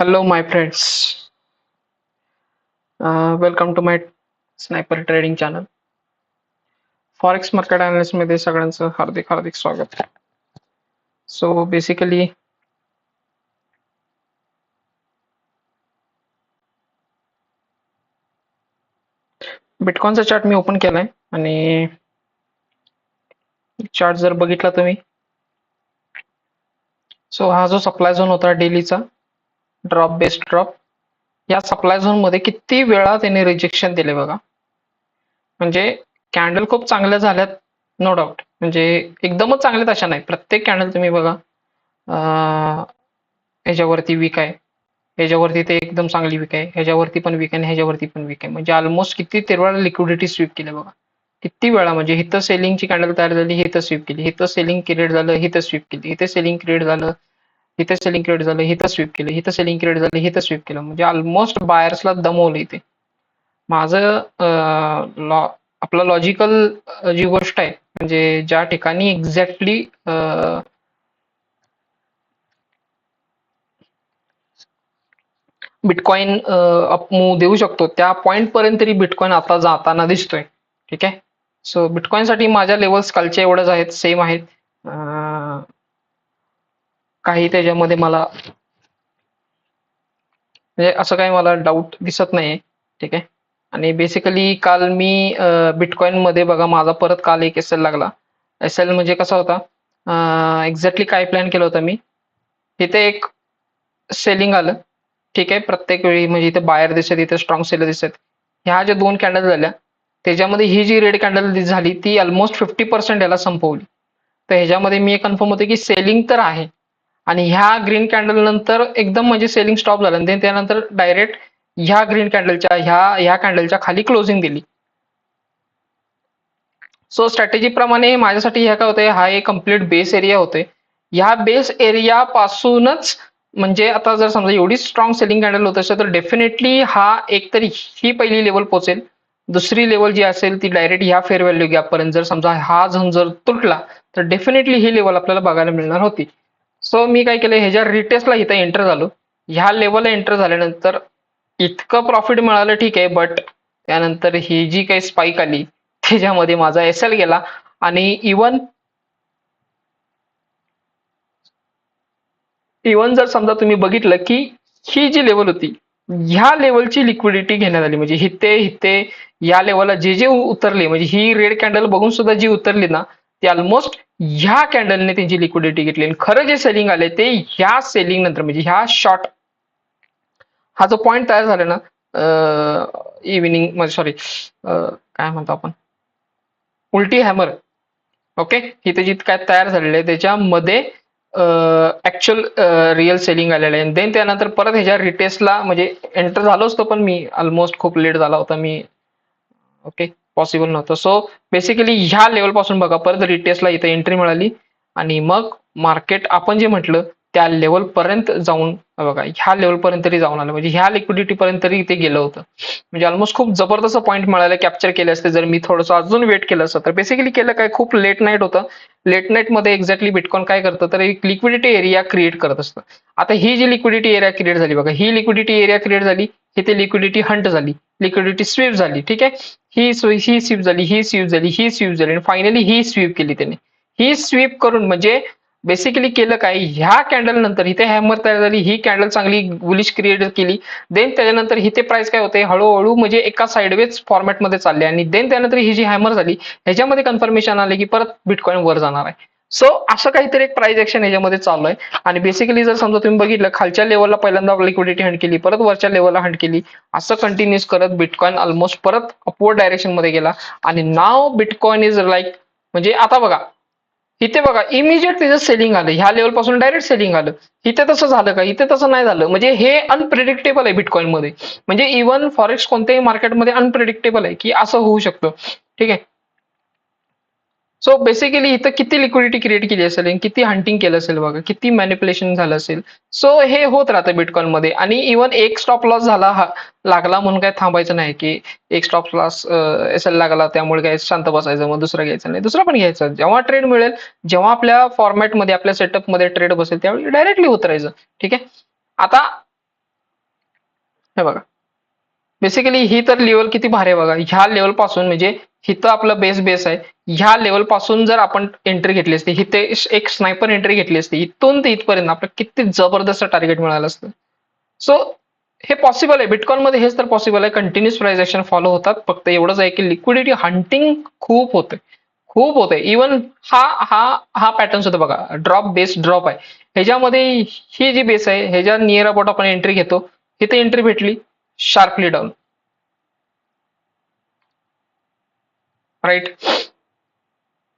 Hello, my friends. Welcome to my sniper trading channel. Forex market analysis मध्ये सगळ्यांचं हार्दिक हार्दिक स्वागत. So basically बिटकॉइनचा chart मी open केलाय आणि chart जर बघितला तुम्ही, सो हा जो सप्लाय झोन होता डेलीचा ड्रॉप बेस्ड ड्रॉप, या सप्लाय झोन मध्ये किती वेळा त्याने रिजेक्शन दिले बघा. म्हणजे कॅन्डल खूप चांगल्या झाल्यात, नो डाऊट. म्हणजे एकदमच चांगल्यात अशा नाही, प्रत्येक कॅन्डल तुम्ही बघा ह्याच्यावरती वीक आहे, ह्याच्यावरती ते एकदम चांगली वीक आहे, ह्याच्यावरती पण वीक आहे आणि ह्याच्यावरती पण वीक आहे. म्हणजे ऑलमोस्ट किती वेळा लिक्विडिटी स्वीप केली बघा, किती वेळा. म्हणजे इथं सेलिंगची कॅन्डल तयार झाली, इथं स्वीप केली, इथं सेलिंग क्रिएट झालं, इथं स्वीप केली, इथे सेलिंग क्रिएट झालं, इथे सेलिंग क्रिएट झालं, इथं स्वीप केलं, इथं सेलिंग क्रिएट झालं, इथं स्वीप केलं. म्हणजे ऑलमोस्ट बायर्सला दमवलं इथे. माझं आपलं लॉजिकल जी गोष्ट आहे, म्हणजे ज्या ठिकाणी एक्झॅक्टली बिटकॉइन अपमूव्ह देऊ शकतो, त्या पॉइंट पर्यंत तरी बिटकॉइन आता जाताना दिसतोय. ठीक आहे. सो बिटकॉइन साठी माझ्या लेवल्स कालच्या एवढ्याच आहेत, सेम आहेत. काही त्याच्यामध्ये मला म्हणजे असं काही मला डाऊट दिसत नाहीये. ठीक आहे. आणि बेसिकली काल मी बिटकॉइन मध्ये बघा, माझा परत काल एक एस एल लागला. एस एल म्हणजे कसा होता, एक्झॅक्टली काय प्लॅन केलं होतं मी, तिथे एक सेलिंग आलं. ठीक आहे. प्रत्येक वेळी म्हणजे इथे बायर दिसत, इथे स्ट्रॉंग सेलर दिसत. ह्या ज्या दोन कॅन्डल झाल्या त्याच्यामध्ये ही जी रेड कॅन्डल झाली ती ऑलमोस्ट 50% याला संपवली. तर ह्याच्यामध्ये मी एक कन्फर्म होते की सेलिंग तर आहे. आणि ह्या ग्रीन कॅन्डल नंतर एकदम म्हणजे सेलिंग स्टॉप झालं आणि त्यानंतर डायरेक्ट ह्या ग्रीन कॅन्डलच्या ह्या कॅन्डलच्या खाली क्लोजिंग दिली. सो स्ट्रॅटेजी प्रमाणे माझ्यासाठी ह्या काय होतंय, हा एक कम्प्लीट बेस एरिया होतोय. ह्या बेस एरिया पासूनच म्हणजे आता जर समजा एवढी स्ट्रॉंग सेलिंग कॅन्डल होत असेल तर डेफिनेटली हा एकतरी ही पहिली लेवल पोहोचेल. दुसरी लेवल जी असेल ती डायरेक्ट ह्या फेअर व्हॅल्यू गॅप पर्यंत जर समजा हा झोन जर तुटला तर डेफिनेटली ही लेवल आपल्याला बघायला मिळणार होती. सो मी काय केलं, ह्याच्या रिटेस्टला इथं एंटर झालो. ह्या लेवलला एंटर झाल्यानंतर इतकं प्रॉफिट मिळालं, ठीक आहे. बट त्यानंतर ही जी काही स्पाइक आली त्याच्यामध्ये माझा एस एल गेला. आणि इवन जर समजा तुम्ही बघितलं की ही जी लेवल होती ह्या लेवलची लिक्विडिटी घेण्यात आली. म्हणजे हिते हिते या लेवलला जे जे उतरले, म्हणजे ही रेड कॅन्डल बघून सुद्धा जी उतरली ना ती ऑलमोस्ट ह्या कॅन्डलने त्यांची लिक्विडिटी घेतली. आणि खरं जे सेलिंग आले ते ह्या सेलिंग नंतर, म्हणजे ह्या शॉर्ट हा जो पॉइंट तयार झाला ना इव्हिनिंग मध्ये, सॉरी काय म्हणतो आपण, उलटी हॅमर. ओके. इथे जिथं काय तयार झालेलं आहे त्याच्यामध्ये ऍक्च्युअल रिअल सेलिंग आलेलं आहे. देन त्यानंतर परत ह्याच्या रिटेस्टला म्हणजे एंटर झालो असतो पण मी ऑलमोस्ट खूप लेट झाला होता मी. ओके. पॉसिबल नव्हतं. सो बेसिकली ह्या लेवल पासून बघा परत रिटेस्टला इथे एंट्री मिळाली आणि मग मार्केट आपण जे म्हटलं त्या लेवल पर्यंत जाऊन बघा, ह्या लेवल पर्यंत तरी जाऊन आलं. म्हणजे ह्या लिक्विडिटी पर्यंत तरी ते गेलं होतं. म्हणजे ऑलमोस्ट खूप जबरदस्त पॉईंट मिळाले, कॅप्चर केले असते जर मी थोडंसं अजून वेट केलं असतं. तर बेसिकली केलं काय, खूप लेट नाईट होतं. लेट नाईट मध्ये एक्झॅक्टली बिटकॉइन काय करतं तर एक लिक्विडिटी एरिया क्रिएट करत असतं. आता ही जी लिक्विडिटी एरिया क्रिएट झाली बघा, ही लिक्विडिटी एरिया क्रिएट झाली, इथे लिक्विडिटी हंट झाली, लिक्विडिटी स्वीप झाली. ठीक आहे. ही स्वीप झाली, ही स्वीप झाली, ही स्वीप झाली आणि फायनली ही स्वीप केली त्याने. ही स्वीप करून म्हणजे बेसिकली केलं काय, ह्या कॅन्डल नंतर इथे हॅमर तयार झाली, ही कॅन्डल चांगली बुलिश क्रिएट केली. देन त्याच्यानंतर इथे प्राइस काय होते हळूहळू म्हणजे एका साइडवेज फॉर्मॅटमध्ये चालले आणि देन त्यानंतर ही जी हॅमर झाली ह्याच्यामध्ये कन्फर्मेशन आले की परत बिटकॉइन वर जाणार आहे. सो असं काहीतरी एक प्राइस ऍक्शन ह्याच्यामध्ये चालू आहे. आणि बेसिकली जर समजा तुम्ही बघितलं, खालच्या लेवलला पहिल्यांदा लिक्विडिटी हंट केली, परत वरच्या लेवलला हंट केली, असं कंटिन्यूस करत बिटकॉइन ऑलमोस्ट परत अपवर्ड डायरेक्शन मध्ये गेला. आणि नाव बिटकॉइन इज लाईक, म्हणजे आता बघा इथे बघा इमिजिएट तिचं सेलिंग आलं, ह्या लेवल पासून डायरेक्ट सेलिंग आलं. इथे तसं झालं का, इथे तसं नाही झालं. म्हणजे हे अनप्रिडिक्टेबल आहे बिटकॉइन मध्ये. म्हणजे इव्हन फॉरेक्स कोणत्याही मार्केटमध्ये अनप्रिडिक्टेबल आहे की असं होऊ शकतं. ठीक आहे. सो बेसिकली इथं किती लिक्विडिटी क्रिएट केली असेल, किती हंटिंग केलं असेल बघा, किती मॅनिप्युलेशन झालं असेल. सो हे होत राहतं बिटकॉइन मध्ये. आणि इव्हन एक स्टॉप लॉस झाला लागला म्हणून काय थांबायचं नाही की एक स्टॉप लॉस एस एल लागला त्यामुळे काय शांत बसायचं, मग दुसरं घ्यायचं नाही, दुसरं पण घ्यायचं. जेव्हा ट्रेड मिळेल, जेव्हा आपल्या फॉर्मॅटमध्ये आपल्या सेटअपमध्ये ट्रेड बसेल त्यावेळी डायरेक्टली उतरायचं. ठीक आहे. आता हे बघा, बेसिकली ही तर लेवल किती भारी आहे बघा. ह्या लेवल पासून म्हणजे हिथं आपलं बेस आहे. ह्या लेवल पासून जर आपण एंट्री घेतली असती, हिथे एक स्नायपर एंट्री घेतली असती, इथून ते इथपर्यंत आपलं किती जबरदस्त टार्गेट मिळालं असतं. सो हे पॉसिबल आहे. बिटकॉइनमध्ये हेच तर पॉसिबल आहे. कंटिन्युअस प्राइस ऍक्शन फॉलो होतात. फक्त एवढंच आहे की लिक्विडिटी हंटिंग खूप होते. खूप होते. इवन हा हा हा पॅटर्न सुद्धा बघा, ड्रॉप बेस ड्रॉप आहे. ह्याच्यामध्ये ही जी बेस आहे, ह्याच्या नियर अबाउट आपण एंट्री घेतो. इथे एंट्री भेटली, शार्पली डाऊन, राईट.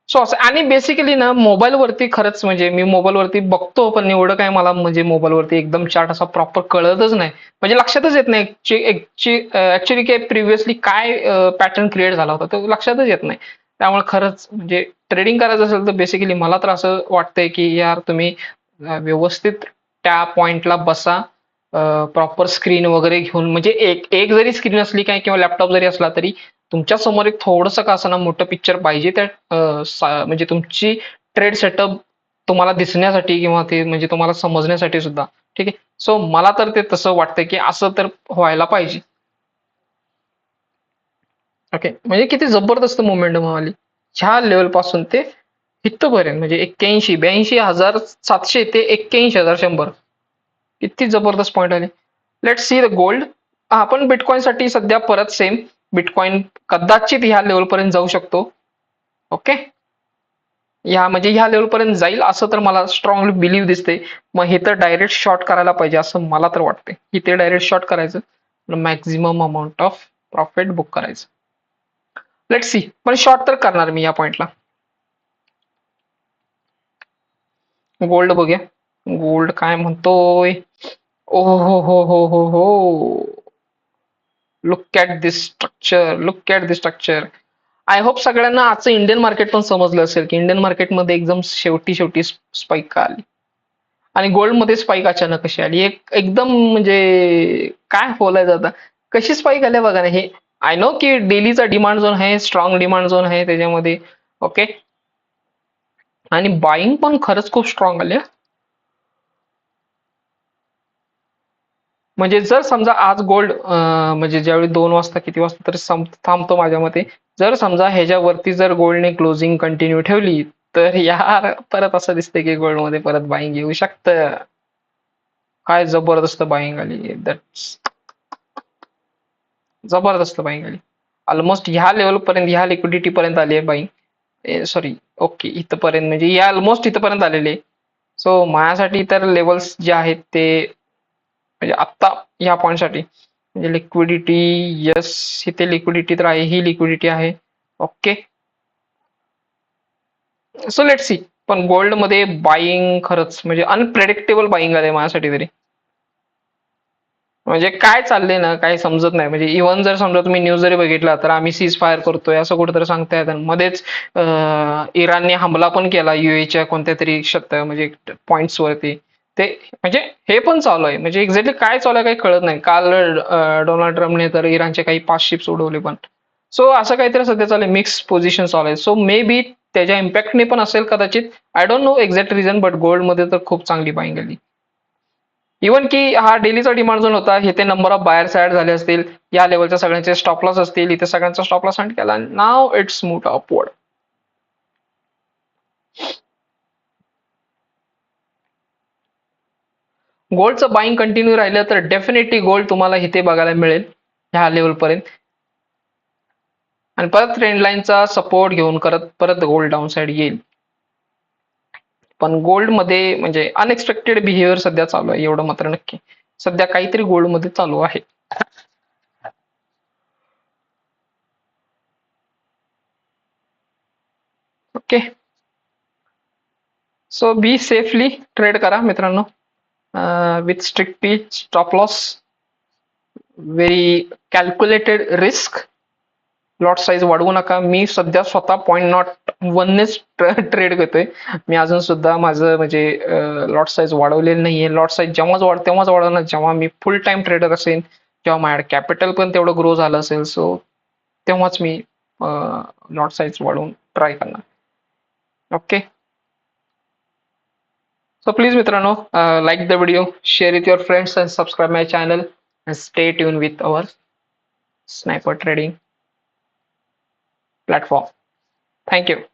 सो असं. आणि बेसिकली ना मोबाईलवरती खरंच म्हणजे मी मोबाईलवरती बघतो, पण एवढं काय मला म्हणजे मोबाईलवरती एकदम चार्ट असा प्रॉपर कळतच नाही, म्हणजे लक्षातच येत नाही ऍक्च्युली काय प्रिव्हियसली काय पॅटर्न क्रिएट झाला होता तो लक्षातच येत नाही. त्यामुळे खरंच म्हणजे ट्रेडिंग करायचं असेल तर बेसिकली मला तर असं वाटतंय की यार तुम्ही व्यवस्थित त्या पॉइंटला बसा, प्रॉपर स्क्रीन वगैरे घेऊन, म्हणजे एक एक जरी स्क्रीन असली काय किंवा लॅपटॉप जरी असला तरी तुमच्या समोर एक थोडंसं का असं ना मोठं पिक्चर पाहिजे त्या म्हणजे तुमची ट्रेड सेटअप तुम्हाला दिसण्यासाठी किंवा ते म्हणजे तुम्हाला समजण्यासाठी सुद्धा. ठीक आहे. सो मला तर ते तसं वाटतं की असं तर व्हायला पाहिजे. ओके, म्हणजे किती जबरदस्त मोमेंटम आली ह्या लेवल पासून ते इथपर्यंत, म्हणजे 81-82,700 ते 81,100. किती जबरदस्त पॉईंट आले. Let see the gold. आपण बिटकॉइन साठी सध्या परत सेम, बिटकॉइन कदाचित ह्या लेवल पर्यंत जाऊ शकतो. ओके, ह्या म्हणजे ह्या लेवल पर्यंत जाईल असं तर मला स्ट्रॉंगली बिलीव्ह दिसते. मग हे तर डायरेक्ट शॉर्ट करायला पाहिजे असं मला तर वाटते. इथे डायरेक्ट शॉर्ट करायचं, maximum amount of profit book करायचं. लेट सी, पण शॉर्ट तर करणार मी या पॉइंटला. गोल्ड बघूया. गोल्ड काय म्हणतोय. ओ हो. Look at this structure, look at this structure. I hope सगळ्यांना आजचं इंडियन मार्केट पण समजलं असेल की इंडियन मार्केटमध्ये एकदम शेवटी शेवटी स्पाइक का आली आणि गोल्डमध्ये स्पाइक अचानक कशी आली. एकदम म्हणजे काय बोलायचं आता, कशी स्पाइक आल्या बघा ना. हे आय नो की डेलीचा डिमांड झोन आहे, स्ट्रॉंग डिमांड झोन आहे त्याच्यामध्ये. ओके, आणि बाईंग पण खरंच खूप स्ट्रॉंग आले. म्हणजे जर समजा आज गोल्ड म्हणजे ज्यावेळी 2 वाजता किती वाजता तरी थांबतो माझ्या मते. जर समजा ह्याच्यावरती जर गोल्डने क्लोजिंग कंटिन्यू ठेवली तर यार परत असं दिसतंय की गोल्डमध्ये परत बाईंग येऊ शकतं. काय जबरदस्त बाईंग आली, दॅट्स जबरदस्त बाईंग आली. ऑलमोस्ट ह्या लेवल पर्यंत, ह्या लिक्विडिटी पर्यंत आली आहे बाईंग. सॉरी, ओके, इथपर्यंत म्हणजे या ऑलमोस्ट इथपर्यंत आलेले. सो माझ्यासाठी तर लेवल्स जे आहेत ते म्हणजे आत्ता ह्या पॉईंटसाठी म्हणजे लिक्विडिटी, यस, इथे लिक्विडिटी तर आहे, ही लिक्विडिटी आहे. Okay, so let see. पण गोल्डमध्ये बाईंग खरंच म्हणजे अनप्रेडिक्टेबल बाईंग आहे माझ्यासाठी तरी. म्हणजे काय चाललंय ना काही समजत नाही. म्हणजे इव्हन जर समजा तुम्ही न्यूज जरी बघितला तर आम्ही सीज फायर करतोय असं कुठेतरी सांगतायत, आणि मध्येच इराणने हमला पण केला युएच्या कोणत्या तरी म्हणजे पॉइंट्स वरती. ते म्हणजे हे पण चालू आहे, म्हणजे एक्झॅक्टली काय चालू आहे काही कळत नाही. काल डोनाल्ड ट्रम्पने तर इराणचे काही 5 शिप्स उडवले पण. सो असं काहीतरी सध्या चालू आहे, मिक्स पोझिशन चालू आहे. सो मे बी त्याच्या इम्पॅक्टने पण असेल कदाचित. I don't know exact reason, but गोल्डमध्ये तर खूप चांगली बाईंग आली. इव्हन की हा डेलीचा डिमांड झोन होता, हे ते नंबर ऑफ बायर्स ऍड झाले असतील, या लेवलच्या सगळ्यांचे स्टॉप लॉस असतील, इथे सगळ्यांचा स्टॉप लॉस हंट केला, नाव इट्स मूव्ड अपवर्ड. गोल्डचं बाईंग कंटिन्यू राहिलं तर डेफिनेटली गोल्ड तुम्हाला इथे बघायला मिळेल ह्या लेवलपर्यंत, आणि परत ट्रेंड लाईनचा सपोर्ट घेऊन करत परत गोल्ड डाऊन साईड येईल. पण गोल्डमध्ये म्हणजे अनएक्सपेक्टेड बिहेवियर सध्या चालू आहे, एवढं मात्र नक्की. सध्या काहीतरी गोल्डमध्ये चालू आहे. Okay, so be safely trade करा मित्रांनो, with strictly stop loss, very calculated risk. Lot size वाढवू नका. मी सध्या स्वतः 0.01नेच ट्रेड करतोय. मी अजून सुद्धा माझं म्हणजे लॉट साईज वाढवलेलं नाहीये. लॉट साईज तेव्हाच वाढवणार जेव्हा मी फुल टाइम ट्रेडर असेल, जेव्हा माझ्याकडे कॅपिटल पण तेवढं ग्रो झालं असेल. सो तेव्हाच मी लॉट साईज वाढवून ट्राय करणार. ओके, सो प्लीज मित्रांनो, like the video, share with your friends and subscribe my channel. Stay tuned with our Sniper Trading platform. Thank you.